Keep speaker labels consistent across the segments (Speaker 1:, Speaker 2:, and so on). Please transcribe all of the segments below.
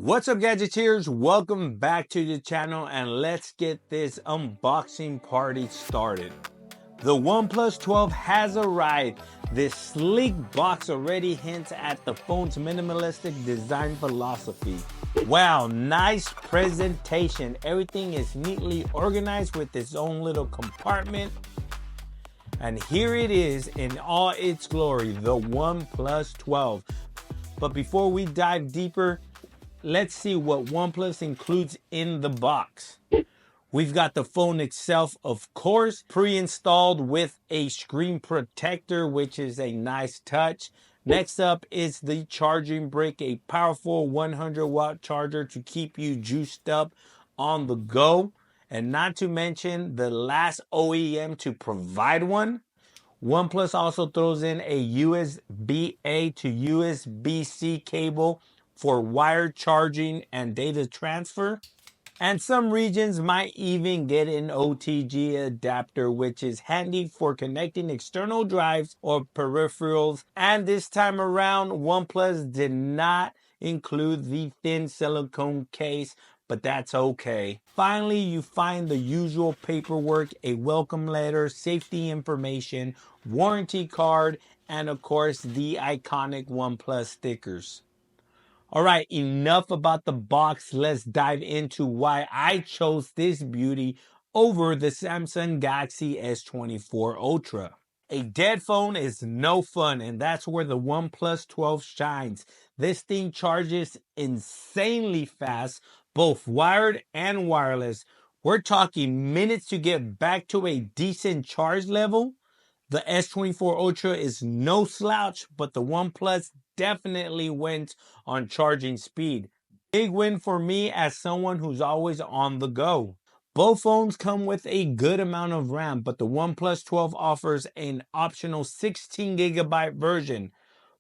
Speaker 1: What's up, Gadgeteers? Welcome back to the channel, and let's get this unboxing party started. The OnePlus 12 has arrived. This sleek box already hints at the phone's minimalistic design philosophy. Wow, nice presentation. Everything is neatly organized with its own little compartment. And here it is in all its glory, the OnePlus 12. But before we dive deeper, let's see what OnePlus includes in the box. We've got the phone itself, of course, pre-installed with a screen protector, which is a nice touch. Next up is the charging brick, a powerful 100-watt charger to keep you juiced up on the go. And not to mention the last OEM to provide one. OnePlus also throws in a USB-A to USB-C cable for wired charging and data transfer. And some regions might even get an OTG adapter, which is handy for connecting external drives or peripherals. And this time around, OnePlus did not include the thin silicone case, but that's okay. Finally, you find the usual paperwork, a welcome letter, safety information, warranty card, and of course the iconic OnePlus stickers. All right, enough about the box. Let's dive into why I chose this beauty over the Samsung Galaxy S24 Ultra. A dead phone is no fun, and that's where the OnePlus 12 shines. This thing charges insanely fast, both wired and wireless. We're talking minutes to get back to a decent charge level. The S24 Ultra is no slouch, but the OnePlus definitely went on charging speed. Big win for me as someone who's always on the go. Both phones come with a good amount of RAM, but the OnePlus 12 offers an optional 16GB version.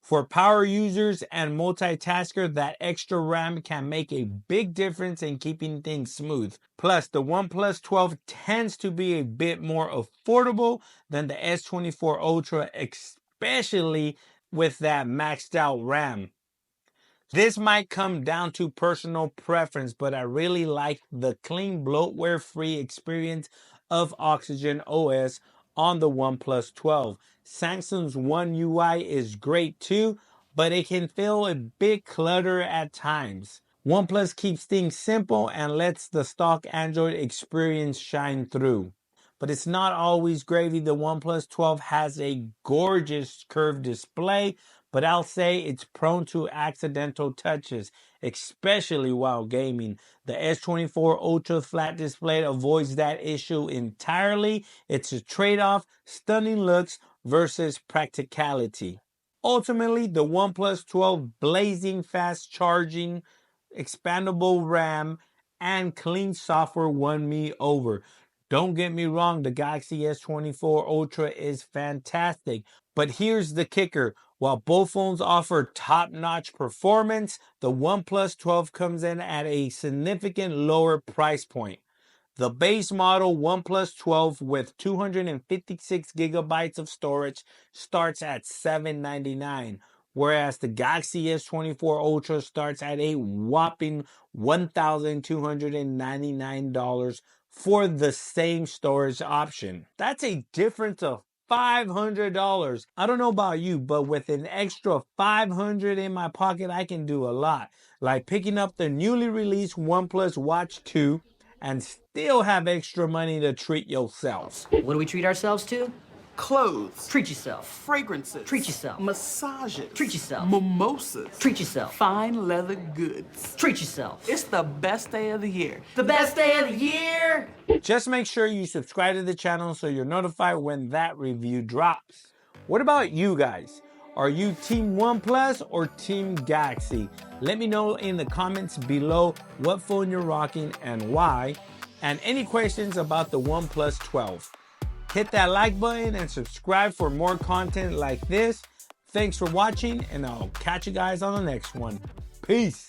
Speaker 1: For power users and multitasker, that extra RAM can make a big difference in keeping things smooth. Plus, the OnePlus 12 tends to be a bit more affordable than the S24 Ultra, especially with that maxed out RAM. This might come down to personal preference, but I really like the clean, bloatware-free experience of Oxygen OS on the OnePlus 12. Samsung's One UI is great too, but it can feel a bit cluttered at times. OnePlus keeps things simple and lets the stock Android experience shine through. But it's not always gravy. The OnePlus 12 has a gorgeous curved display, but I'll say it's prone to accidental touches, especially while gaming. The S24 Ultra flat display avoids that issue entirely. It's a trade-off, stunning looks versus practicality. Ultimately, the OnePlus 12 blazing fast charging, expandable RAM, and clean software won me over. Don't get me wrong, the Galaxy S24 Ultra is fantastic, but here's the kicker. While both phones offer top-notch performance, the OnePlus 12 comes in at a significant lower price point. The base model OnePlus 12 with 256GB of storage starts at $799, whereas the Galaxy S24 Ultra starts at a whopping $1,299 for the same storage option. That's a difference of $500. I don't know about you, but with an extra $500 in my pocket, I can do a lot. Like picking up the newly released OnePlus Watch 2 and still have extra money to treat yourself.
Speaker 2: What do we treat ourselves to?
Speaker 3: Clothes.
Speaker 2: Treat yourself.
Speaker 3: Fragrances.
Speaker 2: Treat yourself.
Speaker 3: Massages.
Speaker 2: Treat yourself.
Speaker 3: Mimosas.
Speaker 2: Treat yourself.
Speaker 3: Fine leather goods.
Speaker 2: Treat yourself.
Speaker 3: It's the best day of the year.
Speaker 2: The best day of the year!
Speaker 1: Just make sure you subscribe to the channel so you're notified when that review drops. What about you guys? Are you Team OnePlus or Team Galaxy? Let me know in the comments below what phone you're rocking and why, and any questions about the OnePlus 12. Hit that like button and subscribe for more content like this. Thanks for watching, and I'll catch you guys on the next one. Peace.